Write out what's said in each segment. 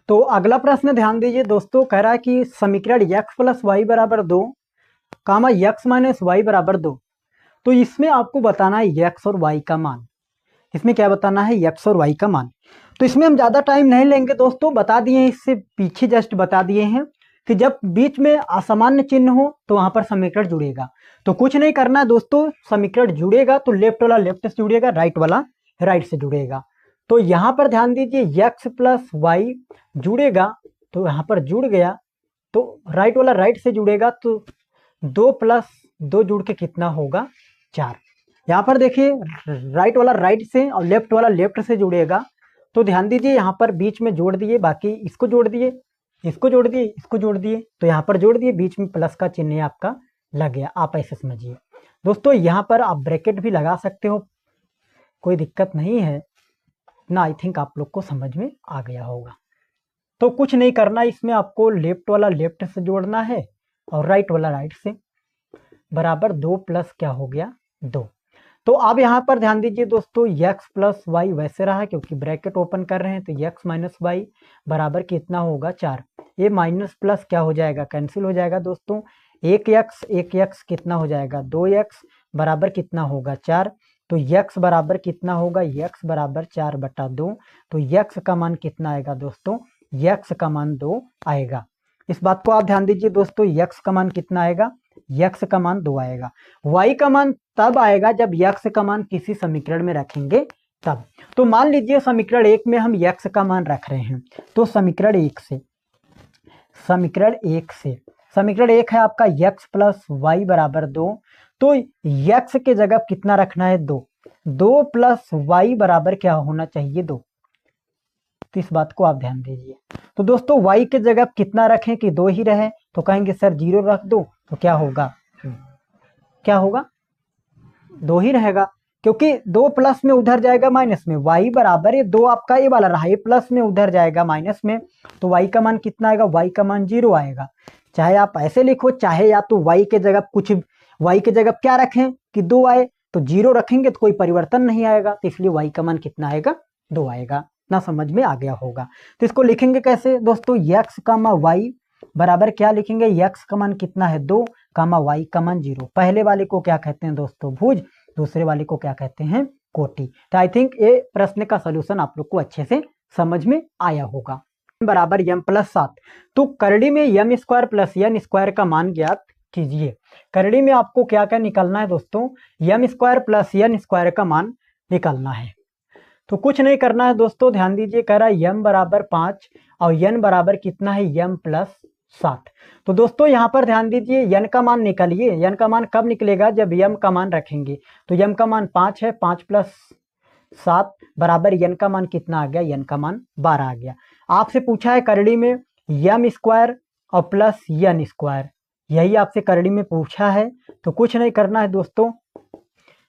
तो अगला प्रश्न ध्यान दीजिए दोस्तों, कह रहा है कि समीकरण x प्लस वाई बराबर 2 कामा एक्स माइनस वाई बराबर 2। तो इसमें आपको बताना है x और y का मान। इसमें क्या बताना है? x और y का मान। तो इसमें हम ज़्यादा टाइम नहीं लेंगे दोस्तों, बता दिए हैं, इससे पीछे जस्ट बता दिए हैं कि जब बीच में असामान्य चिन्ह हो तो वहाँ पर समीकरण जुड़ेगा। तो कुछ नहीं करना है दोस्तों, समीकरण जुड़ेगा तो लेफ्ट वाला लेफ्ट से जुड़ेगा, राइट वाला राइट से जुड़ेगा। तो यहाँ पर ध्यान दीजिए x प्लस वाई जुड़ेगा, तो यहाँ पर जुड़ गया, तो राइट वाला राइट से जुड़ेगा, तो 2 प्लस 2 जुड़ के कितना होगा? 4। यहाँ पर देखिए राइट वाला राइट से और लेफ्ट वाला लेफ्ट से जुड़ेगा, तो ध्यान दीजिए यहाँ पर बीच में जोड़ दिए, बाकी इसको जोड़ दिए, इसको जोड़ दिए, इसको जोड़ दिए, तो यहाँ पर जोड़ दिए, बीच में प्लस का चिन्ह आपका लग गया। आप ऐसे समझिए दोस्तों, यहाँ पर आप ब्रैकेट भी लगा सकते हो, कोई दिक्कत नहीं है ना। आई थिंक आप लोग को समझ में आ गया होगा। तो कुछ नहीं करना, इसमें आपको लेफ्ट वाला लेफ्ट से जोड़ना है और राइट वाला राइट से, बराबर 2 प्लस क्या हो गया? 2। तो अब यहाँ पर ध्यान दीजिए दोस्तों, x प्लस वाई वैसे रहा क्योंकि ब्रैकेट ओपन कर रहे हैं, तो x माइनस वाई बराबर कितना होगा? 4। ये माइनस प्लस क्या हो जाएगा? कैंसिल हो जाएगा दोस्तों। 1x कितना हो जाएगा? 2x बराबर कितना होगा? 4। तो x बराबर कितना होगा? x बराबर 4/2। तो x का मान कितना आएगा दोस्तों? x का मान 2 आएगा। इस बात को आप ध्यान दीजिए दोस्तों, x का मान कितना आएगा? x का मान 2 आएगा। y का मान तब आएगा जब x का मान किसी समीकरण में रखेंगे तब। तो मान लीजिए समीकरण 1 में हम x का मान रख रहे हैं, तो समीकरण 1 है आपका x प्लस वाई बराबर 2। तो x के जगह कितना रखना है? 2 प्लस वाई बराबर क्या होना चाहिए? 2। तो इस बात को आप ध्यान दीजिए। तो दोस्तों y के जगह कितना रखें कि 2 ही रहे? तो कहेंगे सर 0 रख दो, तो क्या होगा? 2 ही रहेगा, क्योंकि 2 प्लस में उधर जाएगा माइनस में। y बराबर ये 2 आपका ये वाला रहा, ये प्लस में उधर जाएगा माइनस में, तो y का मान कितना आएगा? y का मान 0 आएगा। चाहे आप ऐसे लिखो, चाहे या तो y के जगह क्या रखें कि 2 आए, तो 0 रखेंगे तो कोई परिवर्तन नहीं आएगा, तो इसलिए y का मान कितना आएगा? 2 आएगा। ना समझ में आ गया होगा। तो इसको लिखेंगे कैसे दोस्तों? x कामा y बराबर क्या लिखेंगे? x का मान कितना है? 2 कामा y का मान 0। पहले वाले को क्या कहते हैं दोस्तों? भुज। दूसरे वाले को क्या कहते हैं? कोटि। तो आई थिंक ये प्रश्न का सलूशन आप लोग को अच्छे से समझ में आया होगा। बराबर m प्लस 7। तो करड़ी में m square plus n square का मान ज्ञात कीजिए। करड़ी में आपको क्या क्या निकलना है दोस्तों? m square plus n square का मान निकलना है। तो कुछ नहीं करना है दोस्तों, ध्यान दीजिए, कह रहा है m बराबर 5 और n बराबर कितना है? m plus 7। तो दोस्तों यहाँ पर ध्यान दीजिए, n का मान निकालिए। n का मान कब निकलेगा? जब m का मान रखेंगे। तो m का मान 5 है, 5 प्लस 7 बराबर n का मान कितना आ गया? n का मान 12 आ गया। आपसे पूछा है करड़ी में m स्क्वायर और प्लस n स्क्वायर, यही आपसे करड़ी में पूछा है। तो कुछ नहीं करना है दोस्तों,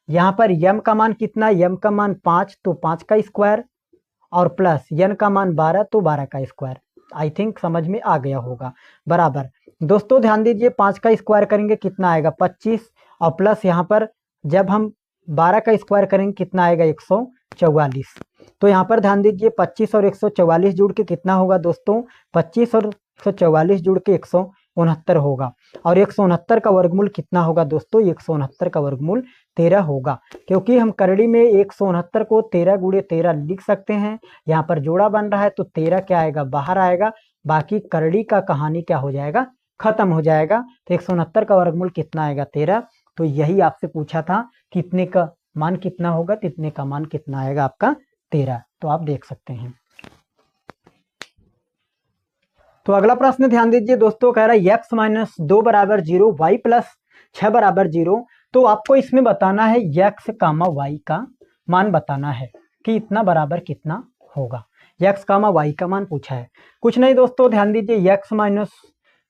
यहाँ पर m का मान कितना? m का मान 5, तो 5 का स्क्वायर, और प्लस n का मान 12, तो 12 का स्क्वायर। आई थिंक समझ में आ गया होगा। बराबर दोस्तों ध्यान दीजिए, 5 का स्क्वायर करेंगे कितना आएगा? 25, और प्लस यहाँ पर जब हम 12 का स्क्वायर करेंगे कितना आएगा? 144। तो यहाँ पर ध्यान दीजिए, 25 और 144 जुड़ के कितना होगा दोस्तों? 25 और 144 जुड़ के 169 होगा। और 169 का वर्गमूल कितना होगा दोस्तों? 169 का वर्गमूल 13 होगा, क्योंकि हम करड़ी में 169 को 13 गुणे 13 लिख सकते हैं। यहाँ पर जोड़ा बन रहा है, तो 13 क्या आएगा? बाहर आएगा। बाकी करड़ी का कहानी क्या हो जाएगा? खत्म हो जाएगा। तो 169 का वर्गमूल कितना आएगा? 13। तो यही आपसे पूछा था, कितने का मान कितना होगा? तो इतने का मान कितना आएगा आपका? 13। तो आप देख सकते हैं। तो अगला प्रश्न ध्यान दीजिए दोस्तों, कह रहा है x माइनस 2 बराबर 0, y प्लस 6 बराबर 0। तो आपको इसमें बताना है x कामा y का मान बताना है कि इतना बराबर कितना होगा। x कामा y का मान पूछा है। कुछ नहीं दोस्तों, ध्यान दीजिए, x माइनस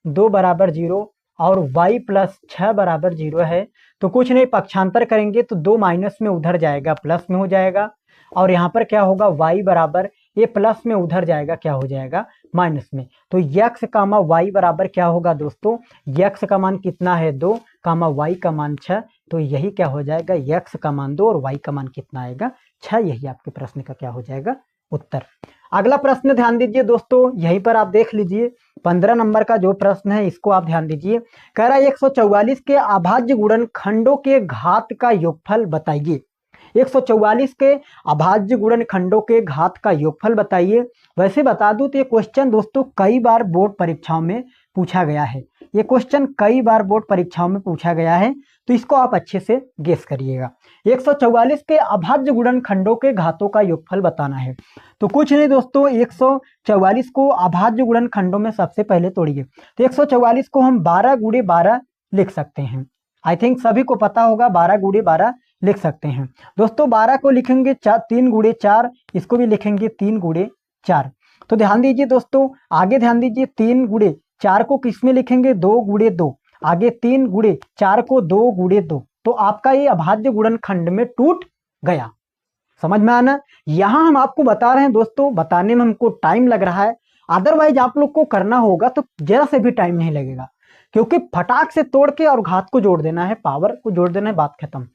2 बराबर 0 और y प्लस 6 बराबर 0 है। तो कुछ नहीं, पक्षांतर करेंगे तो 2 माइनस में उधर जाएगा, प्लस में हो जाएगा। और यहाँ पर क्या होगा? y बराबर ये प्लस में उधर जाएगा, क्या हो जाएगा? माइनस में। तो x कामा y बराबर क्या होगा दोस्तों? x का मान कितना है? 2 कामा y का मान 6। तो यही क्या हो जाएगा? x का मान 2 और y का मान कितना आएगा? 6। यही आपके प्रश्न का क्या हो जाएगा? उत्तर। अगला प्रश्न ध्यान दीजिए दोस्तों, यहीं पर आप देख लीजिए 15 नंबर का जो प्रश्न है इसको आप ध्यान दीजिए। कह रहा है 144 के अभाज्य गुणनखंडों के घात का योगफल बताइए। 144 के अभाज्य गुणनखंडों के घात का योगफल बताइए। वैसे बता दूं तो ये क्वेश्चन दोस्तों कई बार बोर्ड परीक्षाओं में पूछा गया है, ये क्वेश्चन कई बार बोर्ड परीक्षाओं में पूछा गया है, तो इसको आप अच्छे से गेस करिएगा। 144 के अभाज्य गुणनखंडों के घातों का योगफल बताना है। तो कुछ नहीं दोस्तों, 144 को अभाज्य गुणनखंडों में सबसे पहले तोड़िए। तो 144 को हम 12 गुणे 12 लिख सकते हैं। आई थिंक सभी को पता होगा 12 गुणे 12 लिख सकते हैं दोस्तों। 12 को लिखेंगे 3 गुणे 4, इसको भी लिखेंगे 3 गुणे 4। तो ध्यान दीजिए दोस्तों, आगे ध्यान दीजिए 3 गुणे 4 को किस में लिखेंगे 2 गुणे 2, आगे 3 गुणे 4 को 2 गुणे 2। तो आपका ये अभाज्य गुणनखंड में टूट गया। समझ में आना? यहां हम आपको बता रहे हैं दोस्तों, बताने में हमको टाइम लग रहा है, अदरवाइज आप लोग को करना होगा तो जरा से भी टाइम नहीं लगेगा, क्योंकि फटाक से तोड़ के और घात को जोड़ देना है, पावर को जोड़ देना है, बात खत्म।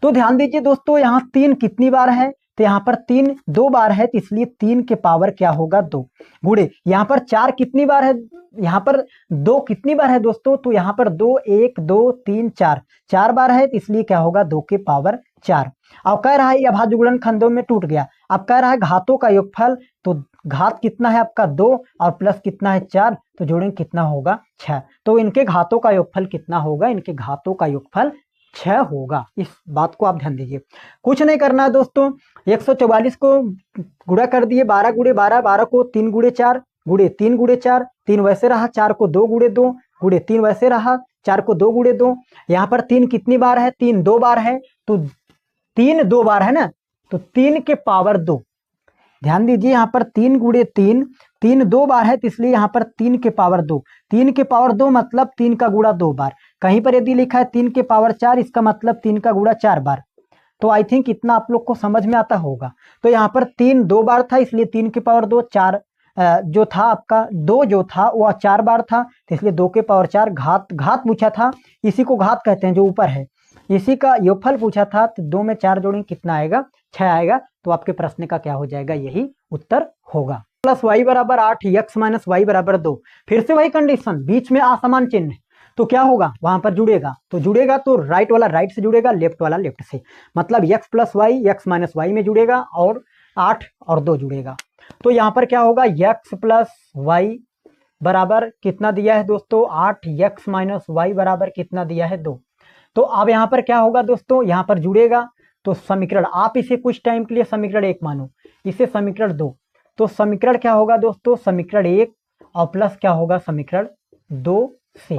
तो ध्यान दीजिए दोस्तों, यहाँ 3 कितनी बार है, तो यहाँ पर 3 2 बार है, तो इसलिए 3 के पावर क्या होगा 2 गुणे। यहाँ पर 4 कितनी बार है, यहाँ पर 2 कितनी बार है दोस्तों, तो यहाँ पर 2 1 2 3 4 4 बार है, तो इसलिए क्या होगा 2 के पावर 4। अब कह रहा है ये अभाज्य गुणनखंडों में टूट गया। अब कह रहा है घातों का योगफल, तो घात कितना है आपका 2 और प्लस कितना है 4, तो जोड़ेंगे कितना होगा 6। तो इनके घातों का योगफल कितना होगा, इनके घातों का योगफल 6 होगा। इस बात को आप ध्यान दीजिए, कुछ नहीं करना है दोस्तों। 144 को गुणा कर दिए 12 गुणे 12, 12 को 3 गुणे 4 गुणे 3 गुणे 4, 3 वैसे रहा, 4 को 2 गुणे 2 गुणे 3 वैसे रहा, 4 को 2 गुणे 2। यहाँ पर 3 कितनी बार है, 3 2 बार है, तो 3 2 बार है ना, तो 3 के पावर 2। ध्यान दीजिए यहाँ पर 3 गुणे 3, 3 2 बार है, तो इसलिए यहाँ पर 3 के पावर 2। 3 के पावर 2 मतलब 3 का गुणा 2 बार। कहीं पर यदि लिखा है 3 के पावर 4, इसका मतलब 3 का गुणा 4 बार। तो आई थिंक इतना आप लोग को समझ में आता होगा। तो यहाँ पर 3 2 बार था, इसलिए 3 के पावर 2, 4 जो था आपका 2 जो था वह 4 बार था, तो इसलिए 2 के पावर 4। घात पूछा था, इसी को घात कहते हैं जो ऊपर है, इसी का योगफल पूछा था, तो 2 में 4 जोड़ेंगे कितना आएगा 6 आएगा। तो आपके प्रश्न का क्या हो जाएगा, यही उत्तर होगा। प्लस वाई बराबर 8, एक्स माइनस वाई बराबर 2। फिर से वही कंडीशन, बीच में असमान चिन्ह, तो क्या होगा वहां पर जुड़ेगा, तो जुड़ेगा तो राइट वाला राइट से जुड़ेगा, लेफ्ट वाला लेफ्ट से, मतलब x plus y x minus y में जुड़ेगा, और 8 और 2 जुड़ेगा। तो यहाँ पर क्या होगा, एक्स प्लस वाई बराबर कितना दिया है दोस्तों 8, एक्स माइनस वाई बराबर कितना दिया है 2। तो अब यहाँ पर क्या होगा दोस्तों, यहाँ पर जुड़ेगा तो समीकरण, आप इसे कुछ टाइम के लिए समीकरण 1 मानो, इसे समीकरण 2। तो समीकरण क्या होगा दोस्तों, समीकरण 1 और प्लस क्या होगा समीकरण 2 से।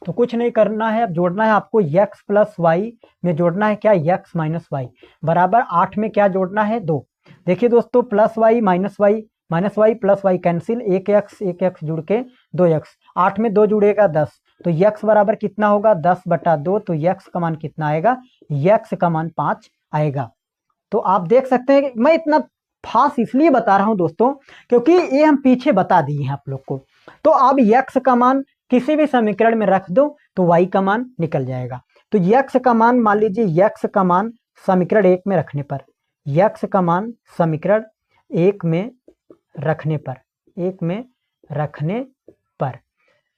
तो कुछ नहीं करना है, अब जोड़ना है आपको x प्लस वाई में जोड़ना है क्या, x माइनस वाई बराबर 8 में क्या जोड़ना है 2। देखिए दोस्तों, plus y minus y plus y cancel, 1x जुड़ के 2x, 8 में 2 जुड़ेगा 10, तो x बराबर कितना होगा 10/2। तो x का मान कितना आएगा, x का मान 5 आएगा। तो आप देख सकते हैं कि मैं इतना फास्ट इसलिए बता रहा हूं दोस्तों, क्योंकि ये हम पीछे बता दिए हैं आप लोग को। तो अब x का मान किसी भी समीकरण में रख दो तो y का मान निकल जाएगा। तो x का मान मान लीजिए, x का मान समीकरण 1 में रखने पर, x का मान समीकरण 1 में रखने पर,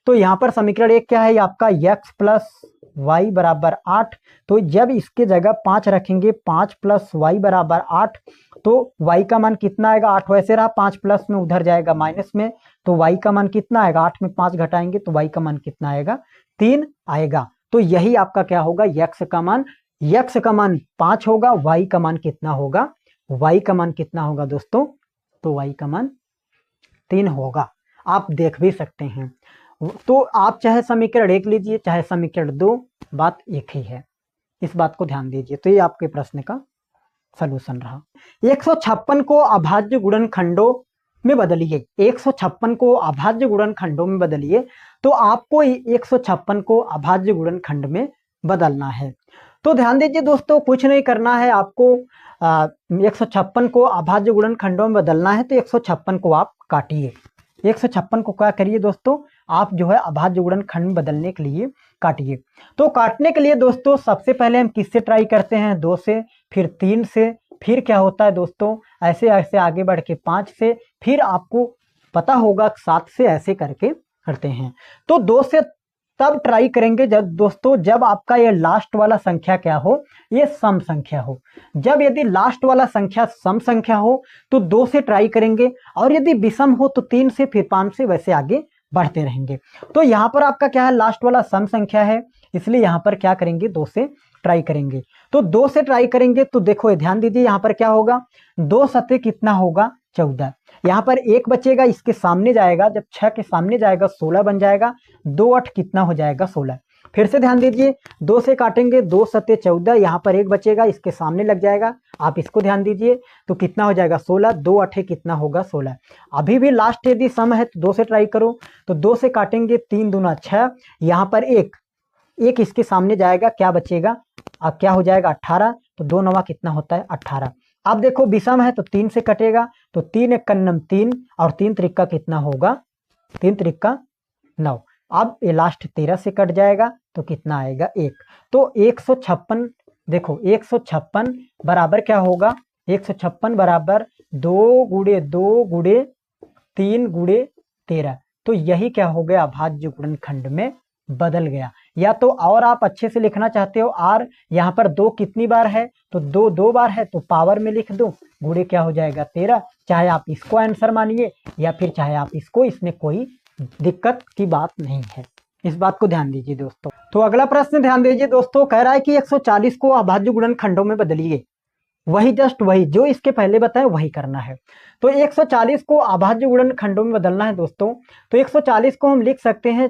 तो यहाँ पर समीकरण 1 क्या है आपका, x प्लस वाई बराबर 8। तो जब इसके जगह 5 रखेंगे, 5 प्लस वाई बराबर 8, तो y का मान कितना आएगा, 8 वैसे रहा, 5 प्लस में उधर जाएगा माइनस में, तो y का मान कितना आएगा, 8 में 5 घटाएंगे तो y का मान कितना आएगा 3 आएगा। तो यही आपका क्या होगा, x का मान 5 होगा, y का मान कितना होगा, y का मान कितना होगा दोस्तों, तो y का मान 3 होगा। आप देख भी सकते हैं। तो आप चाहे समीकरण 1 लीजिए चाहे समीकरण 2, बात एक ही है, इस बात को ध्यान दीजिए। तो ये आपके प्रश्न का सलूशन रहा। 156 को अभाज्य गुणनखंडों में बदलिए, 156 को अभाज्य गुणनखंडों में बदलिए। तो आपको 156 को अभाज्य गुणनखंड में बदलना है। तो ध्यान दीजिए दोस्तों, कुछ नहीं करना है आपको, 156 को अभाज्य गुणनखंडों में बदलना है। तो 156 को आप काटिए, 156 को क्या करिए दोस्तों, आप जो है अभाज्य गुणनखंड में बदलने के लिए काटिए। तो काटने के लिए दोस्तों सबसे पहले हम किससे ट्राई करते हैं, 2 से, फिर 3 से, फिर क्या होता है दोस्तों, ऐसे ऐसे आगे बढ़ के 5 से, फिर आपको पता होगा 7 से, ऐसे करके करते हैं। तो 2 से तब ट्राई करेंगे जब दोस्तों, जब आपका ये लास्ट वाला संख्या क्या हो, ये सम संख्या हो। जब यदि लास्ट वाला संख्या सम संख्या हो तो 2 से ट्राई करेंगे, और यदि विषम हो तो 3 से, फिर 5 से, वैसे आगे बढ़ते रहेंगे। तो यहाँ पर आपका क्या है, लास्ट वाला सम संख्या है, इसलिए यहाँ पर क्या करेंगे, 2 से ट्राई करेंगे। तो 2 से ट्राई करेंगे तो देखो ध्यान दीजिए, यहाँ पर क्या होगा, 2 सते कितना होगा, 14। यहाँ पर 1 बचेगा, इसके सामने जाएगा, जब 6 के सामने जाएगा 16 बन जाएगा, 2 8 कितना हो जाएगा, 16। फिर से ध्यान दीजिए, 2 से काटेंगे, 2 सते 14, यहाँ पर 1 बचेगा, इसके सामने लग जाएगा, आप इसको ध्यान दीजिए, तो कितना हो जाएगा, 16, 2 8 कितना होगा, 16। अभी भी लास्ट यदि सम है तो 2 से ट्राई करो, तो 2 से काटेंगे, 3 दूना 6, यहाँ पर 1 इसके सामने जाएगा, क्या बचेगा, अब क्या हो जाएगा, 18, तो 2 9 कितना होता है, 18। अब देखो विषम है तो 3 से कटेगा, तो 3 1 कन्नम 3, और 3 त्रिक्का कितना होगा, 3 त्रिक्का 9। अब ये लास्ट 13 से कट जाएगा, तो कितना आएगा, 1। तो 156, देखो 156 बराबर क्या होगा, 156 बराबर 2 गुणे 2 गुणे 3 गुणे 13। तो यही क्या हो गया, अभाज्य गुणनखंड में बदल गया। या तो और आप अच्छे से लिखना चाहते हो, आर यहाँ पर 2 कितनी बार है, तो 2 2 बार है, तो पावर में लिख दो, गुणे क्या हो जाएगा, 13। चाहे आप इसको आंसर मानिए या फिर चाहे आप इसको, इसमें कोई दिक्कत की बात नहीं है, इस बात को ध्यान दीजिए दोस्तों। तो अगला प्रश्न ध्यान दीजिए दोस्तों, कह रहा है कि 140 को अभाज्य गुणनखंडों में बदलिए। वही जस्ट वही जो इसके पहले बताया वही करना है। तो 140 को अभाज्य गुणनखंडों में बदलना है दोस्तों। तो 140 को हम लिख सकते हैं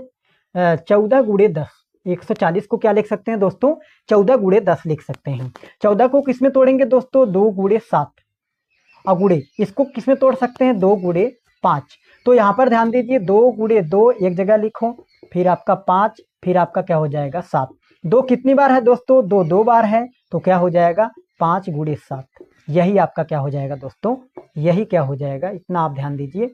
14 गुणे 10। 140 को क्या लिख सकते हैं दोस्तों, 14 गुणे 10 लिख सकते हैं। 14 को किसमें तोड़ेंगे दोस्तों, 2 गुणे 7, और गुणे इसको किसमें तोड़ सकते हैं, 2 गुणे 5। तो यहाँ पर ध्यान दीजिए, 2 गुणे 2 एक जगह लिखो, फिर आपका 5, फिर आपका क्या हो जाएगा, 7। 2 कितनी बार है दोस्तों, 2 2 बार है, तो क्या हो जाएगा, 5 गुणे 7। यही आपका क्या हो जाएगा दोस्तों, यही क्या हो जाएगा, इतना आप ध्यान दीजिए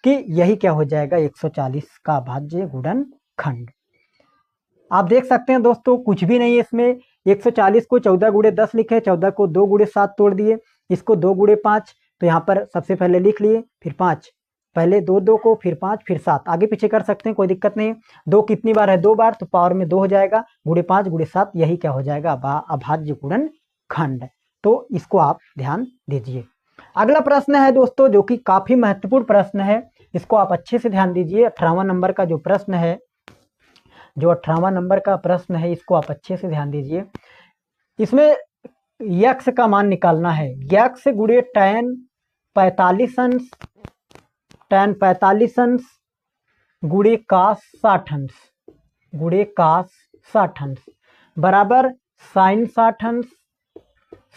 कि यही क्या हो जाएगा, 140 का अभाज्य गुणनखंड। आप देख सकते हैं दोस्तों, कुछ भी नहीं है इसमें। 140 को 14 गुणे 10 लिखे, 14 को 2 गुणे 7 तोड़ दिए, इसको 2 गुणे 5, तो यहाँ पर सबसे पहले लिख लिए, फिर 5, पहले 2 2 को, फिर 5, फिर 7, आगे पीछे कर सकते हैं, कोई दिक्कत नहीं है। 2 कितनी बार है, 2 बार, तो पावर में 2 हो जाएगा, गुणे 5 गुणे 7, यही क्या हो जाएगा, अभाज्य गुणनखंड। तो इसको आप ध्यान दीजिए। अगला प्रश्न है दोस्तों, जो कि काफी महत्वपूर्ण प्रश्न है, इसको आप अच्छे से ध्यान दीजिए। 18वां नंबर का जो प्रश्न है, जो 18वां नंबर का प्रश्न है, इसको आप अच्छे से ध्यान दीजिए। इसमें यक्स का मान निकालना है, यक्स गुणे tan 45 अंश, tan 45 अंश गुणे cos 60 अंश, गुणे cos 60 अंश बराबर sin 60 अंश,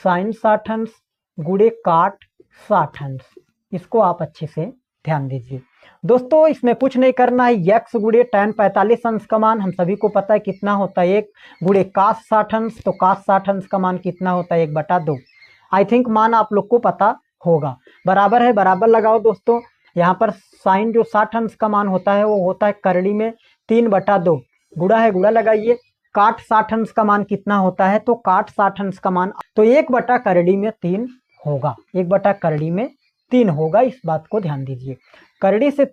sin 60 अंश गुणे cot 60 अंश। इसको आप अच्छे से ध्यान दीजिए दोस्तों। इसमें कुछ नहीं करना है, यक्स गुणे tan 45 अंश का मान हम सभी को पता है कितना होता है, 1 गुणे cos 60 अंश, तो cos 60 अंश का मान कितना होता है, 1/2। आई थिंक मान आप लोग को पता होगा। बराबर है, बराबर लगाओ दोस्तों। यहाँ पर साइन जो 60 अंश का मान होता है वो होता है करड़ी में 3/2, गुणा है, गुणा लगाइए। काट 60 अंश का मान कितना होता है, तो काट 60 अंश का मान तो 1 करड़ी में 3 होगा, 1 करड़ी में 3 होगा, इस बात को ध्यान दीजिए। करड़ी से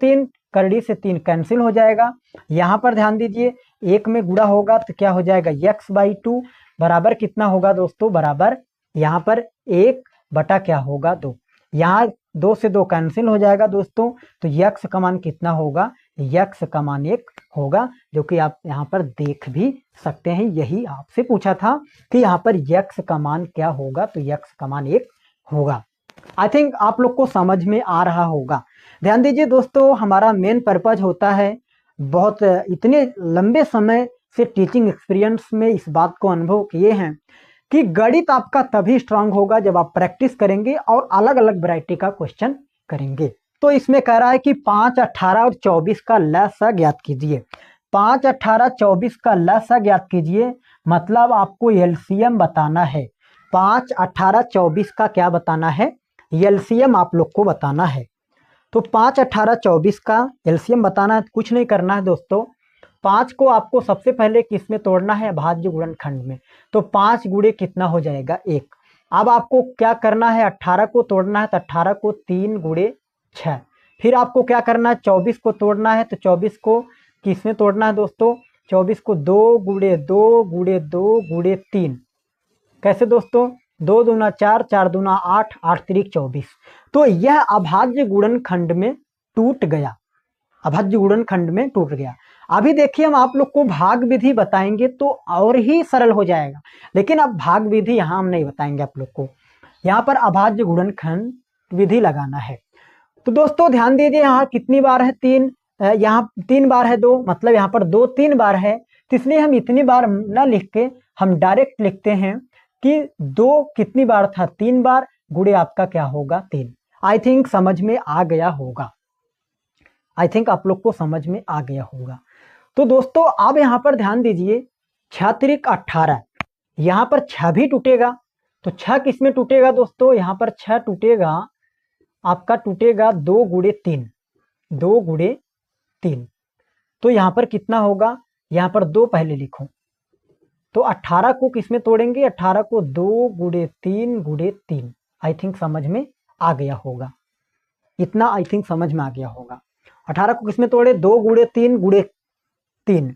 3 कैंसिल हो जाएगा। यहाँ पर ध्यान दीजिए, 1 में गुणा होगा तो क्या हो जाएगा, x/2 बराबर कितना होगा दोस्तों, बराबर यहाँ पर 1 क्या होगा, 2। यहाँ 2 से 2 कैंसिल हो जाएगा दोस्तों, तो यक्स का मान कितना होगा, यक्स का मान 1 होगा, जो कि आप यहाँ पर देख भी सकते हैं। यही आपसे पूछा था कि यहाँ पर यक्स का मान क्या होगा, तो यक्स का मान 1 होगा। आई थिंक आप लोग को समझ में आ रहा होगा। ध्यान दीजिए दोस्तों, हमारा मेन पर्पज होता है, बहुत इतने लंबे समय से टीचिंग एक्सपीरियंस में इस बात को अनुभव किए हैं कि गणित आपका तभी स्ट्रांग होगा जब आप प्रैक्टिस करेंगे और अलग अलग वैरायटी का क्वेश्चन करेंगे। तो इसमें कह रहा है कि 5, 18 और 24 का लसाअ ज्ञात कीजिए। 5, 18, 24 का लसाअ ज्ञात कीजिए, मतलब आपको एलसीएम बताना है। 5, 18, 24 का क्या बताना है, एलसीएम आप लोग को बताना है। तो 5, 18, 24 का एलसीएम बताना है, कुछ नहीं करना है दोस्तों। 5 को आपको सबसे पहले किस में तोड़ना है, अभाज्य गुणनखंड में। तो 5 गुणे कितना हो जाएगा, 1। अब आपको क्या करना है, 18 को तोड़ना है तो 18 को 3 गुणे 6। फिर आपको क्या करना है, 24 को तोड़ना है तो 24 को किसमें तोड़ना है दोस्तों, 24 को 2 गुणे 2 गुणे 2 गुणे 3। कैसे दोस्तों, 2 दूना 4, 4 दूना 8, 8 त्रिक 24। तो यह अभाज्य गुणनखंड में टूट गया, अभाज्य गुणनखंड में टूट गया। अभी देखिए हम आप लोग को भाग विधि बताएंगे तो और ही सरल हो जाएगा, लेकिन अब भाग विधि यहाँ हम नहीं बताएंगे आप लोग को, यहाँ पर अभाज्य गुणनखंड विधि लगाना है। तो दोस्तों ध्यान दीजिए, यहाँ कितनी बार है 3, यहाँ 3 बार है 2, मतलब यहाँ पर 2 3 बार है, तो इसलिए हम इतनी बार न लिख के हम डायरेक्ट लिखते हैं कि 2 कितनी बार था, 3 बार, गुणे आपका क्या होगा 3। आई थिंक समझ में आ गया होगा, आई थिंक आप लोग को समझ में आ गया होगा। तो दोस्तों अब यहाँ पर ध्यान दीजिए, 6 त्रिक 18, यहाँ पर 6 भी टूटेगा, तो 6 किस में टूटेगा दोस्तों, यहाँ पर 6 टूटेगा, आपका टूटेगा 2 गुणे 3, 2 गुणे 3। तो यहाँ पर कितना होगा, यहाँ पर 2 पहले लिखो, तो 18 को किस में तोड़ेंगे, 18 को 2 गुणे 3 गुणे 3। आई थिंक समझ में आ गया होगा, इतना आई थिंक समझ में आ गया होगा। 18 को किस में तोड़े, 2 गुणे 3 गुणे 3,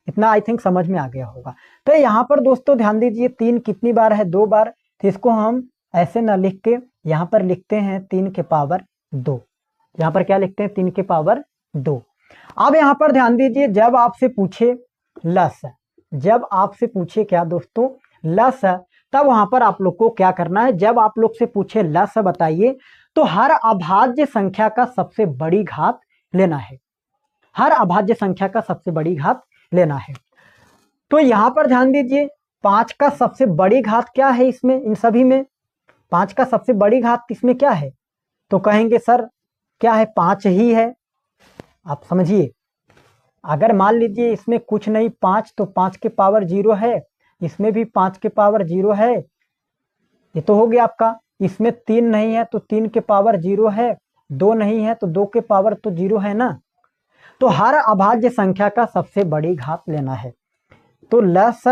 इतना आई थिंक समझ में आ गया होगा। तो यहाँ पर दोस्तों ध्यान दीजिए, 3 कितनी बार है, 2 बार, तो इसको हम ऐसे ना लिख के यहाँ पर लिखते हैं 3 के पावर 2, यहाँ पर क्या लिखते हैं, 3 के पावर 2। अब यहाँ पर ध्यान दीजिए, जब आपसे पूछे लस, जब आपसे पूछे क्या दोस्तों, लस, तब वहां पर आप लोग को क्या करना है, जब आप लोग से पूछे लस बताइए, तो हर अभाज्य संख्या का सबसे बड़ी घात लेना है, हर अभाज्य संख्या का सबसे बड़ी घात लेना है। तो यहां पर ध्यान दीजिए, 5 का सबसे बड़ी घात क्या है इसमें, इन सभी में 5 का सबसे बड़ी घात इसमें क्या है, तो कहेंगे सर क्या है, 5 ही है। आप समझिए, अगर मान लीजिए इसमें कुछ नहीं 5, तो 5 के पावर 0 है, इसमें भी 5 के पावर 0 है, ये तो हो गया आपका। इसमें 3 नहीं है तो 3 के पावर 0 है, 2 नहीं है तो 2 के पावर तो 0 है ना। तो हर अभाज्य संख्या का सबसे बड़ी घात लेना है। तो लस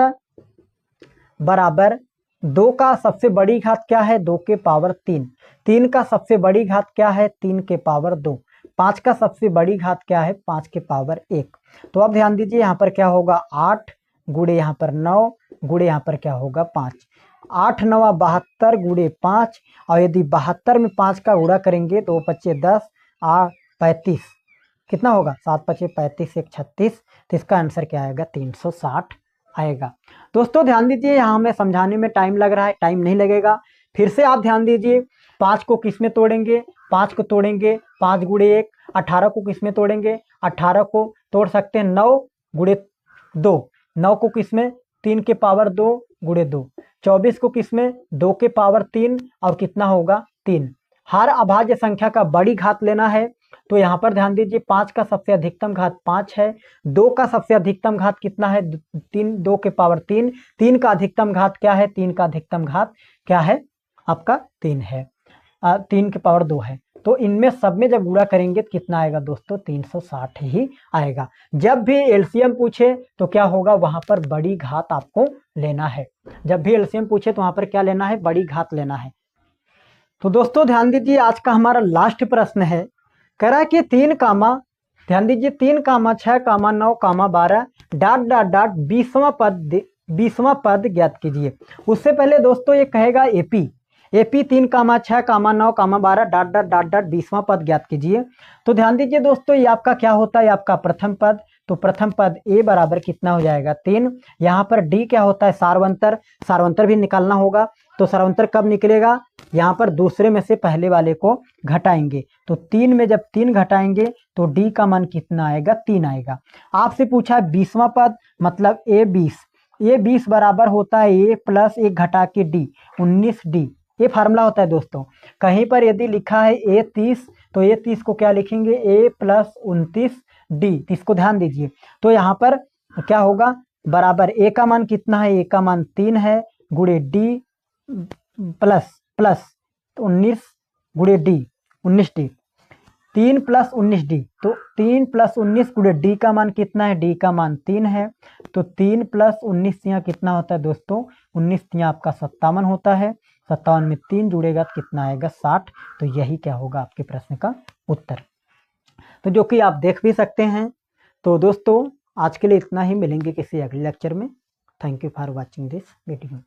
बराबर 2 का सबसे बड़ी घात क्या है, 2 के पावर 3, 3 का सबसे बड़ी घात क्या है, 3 के पावर 2, 5 का सबसे बड़ी घात क्या है, 5 के पावर 1। तो अब ध्यान दीजिए, यहाँ पर क्या होगा, 8 गुणे यहाँ पर 9 गुणे यहाँ पर क्या होगा 5, 8 9 72 गुणे 5, और यदि 72 में 5 का गुणा करेंगे तो 5 10 8 35, कितना होगा, 7 5 35 1 36, तो इसका आंसर क्या आएगा, 360 आएगा। दोस्तों ध्यान दीजिए, यहाँ हमें समझाने में टाइम लग रहा है, टाइम नहीं लगेगा। फिर से आप ध्यान दीजिए, 5 को किस में तोड़ेंगे, 5 को तोड़ेंगे 5 गुणे 1, 18 को किस में तोड़ेंगे, 18 को तोड़ सकते हैं 9 गुणे 2, 9 को किस में, 3 के पावर 2 गुणे 2, 24 को किस में, 2 के पावर 3, और कितना होगा 3। हर अभाज्य संख्या का बड़ी घात लेना है। तो यहाँ पर ध्यान दीजिए, 5 का सबसे अधिकतम घात 5 है, 2 का सबसे अधिकतम घात कितना है, 3, 2 के पावर 3, 3 का अधिकतम घात क्या है, 3 का अधिकतम घात क्या है आपका 3 है, 3 के पावर 2 है। तो इनमें सब में जब गुणा करेंगे तो कितना आएगा दोस्तों, 360 ही आएगा। जब भी एलसीएम पूछे तो क्या होगा, वहां पर बड़ी घात आपको लेना है, जब भी एलसीएम पूछे तो वहां पर क्या लेना है, बड़ी घात लेना है। तो दोस्तों ध्यान दीजिए, आज का हमारा लास्ट प्रश्न है, कह रहा है कि 3 कामा, ध्यान दीजिए 3 कामा 6 कामा 9 कामा 12 डॉट डॉट डॉट 20वां पद ज्ञात कीजिए। उससे पहले दोस्तों ये कहेगा एपी, एपी 3 कामा 6 कामा 9 कामा 12 डॉट डॉट डॉट डॉट 20वां पद ज्ञात कीजिए। तो ध्यान दीजिए दोस्तों, ये आपका क्या होता है, आपका प्रथम पद। तो प्रथम पद ए बराबर कितना हो जाएगा 3। यहाँ पर डी क्या होता है, सार्वंतर, सार्वंतर भी निकालना होगा। तो सार्वंतर कब निकलेगा, यहाँ पर दूसरे में से पहले वाले को घटाएंगे। तो 3 में जब 3 घटाएंगे तो डी का मान कितना आएगा, 3 आएगा। आपसे पूछा है 20वां पद, मतलब ए 20, ए 20 बराबर होता है ए प्लस 1 घटा के डी, 19 डी। ये फार्मूला होता है दोस्तों। कहीं पर यदि लिखा है ए 30 तो ए 30 को क्या लिखेंगे, ए प्लस 29 डी। इसको ध्यान दीजिए। तो यहाँ पर क्या होगा, बराबर ए का मान कितना है, ए का मान 3 है, गुणे डी प्लस 19 गुणे डी, 19 डी, 3 प्लस 19 डी। तो 3 प्लस 19 गुणे डी का मान कितना है, डी का मान 3 है। तो 3 प्लस 19 यहाँ कितना होता है दोस्तों, 19 यहाँ आपका 57 होता है। 57 में 3 जुड़ेगा तो कितना आएगा 60। तो यही क्या होगा आपके प्रश्न का उत्तर। तो जो कि आप देख भी सकते हैं। तो दोस्तों आज के लिए इतना ही, मिलेंगे किसी अगले लेक्चर में। Thank you for watching this video.